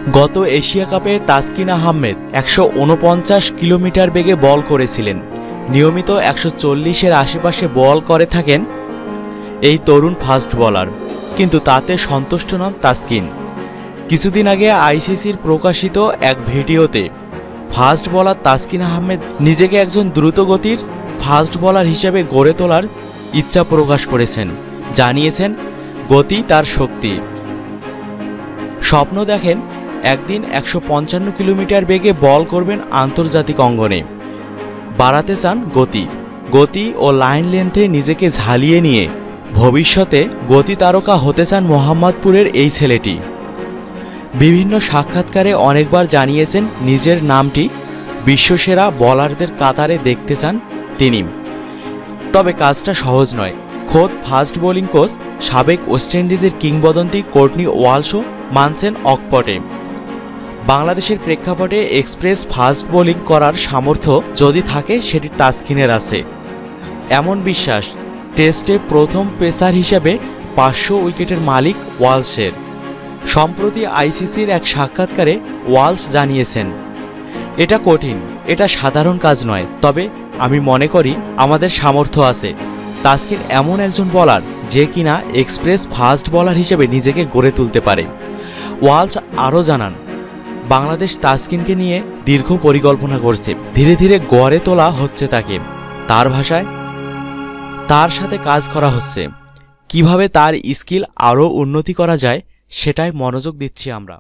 গত এশিয়া কাপে তাসকিন আহমেদ ১৪৯ কিলোমিটার বেগে বল করেছিলেন। নিয়মিত ১৪০-এর আশেপাশে বল করে থাকেন এই তরুণ ফাস্ট বোলার, কিন্তু তাতে সন্তুষ্ট নন তাসকিন। কিছুদিন আগে আইসিসির প্রকাশিত এক ভিডিওতে ফাস্ট বোলার তাসকিন আহমেদ নিজেকে একজন দ্রুতগতির ফাস্ট বোলার হিসেবে গড়ে তোলার ইচ্ছা প্রকাশ করেছেন। জানিয়েছেন গতি তার শক্তি। স্বপ্ন দেখেন একদিন ১৫৫ কিলোমিটার বেগে বল করবেন আন্তর্জাতিক অঙ্গনে। বাড়াতে চান গতি ও লাইন লেন্থে নিজেকে ঝালিয়ে নিয়ে ভবিষ্যতে গতি তারকা হতে চান মোহাম্মদপুরের এই ছেলেটি। বিভিন্ন সাক্ষাৎকারে অনেকবার জানিয়েছেন নিজের নামটি বিশ্বসেরা বোলারদের কাতারে দেখতে চান তিনি। তবে কাজটা সহজ নয়। খোদ ফাস্ট বোলিং কোচ সাবেক ওয়েস্ট ইন্ডিজের কিংবদন্তি কোর্টনি ওয়ালশও মানছেন অকপটে। বাংলাদেশের প্রেক্ষাপটে এক্সপ্রেস ফাস্ট বোলিং করার সামর্থ্য যদি থাকে সেটি তাসকিনের আছে, এমন বিশ্বাস টেস্টে প্রথম পেসার হিসেবে ৫০০ উইকেটের মালিক ওয়ালশের। সম্প্রতি আইসিসির এক সাক্ষাৎকারে ওয়ালশ জানিয়েছেন, এটা কঠিন, এটা সাধারণ কাজ নয়, তবে আমি মনে করি আমাদের সামর্থ্য আছে। তাসকিন এমন একজন বোলার যে কিনা এক্সপ্রেস ফাস্ট বোলার হিসেবে নিজেকে গড়ে তুলতে পারে। ওয়ালশ আরও জানান, বাংলাদেশ তাসকিনকে নিয়ে দীর্ঘ পরিকল্পনা করছে, ধীরে ধীরে গড়ে তোলা হচ্ছে তাকে। তার ভাষায়, তার সাথে কাজ করা হচ্ছে, কিভাবে তার স্কিল আরও উন্নতি করা যায় সেটাই মনোযোগ দিচ্ছি আমরা।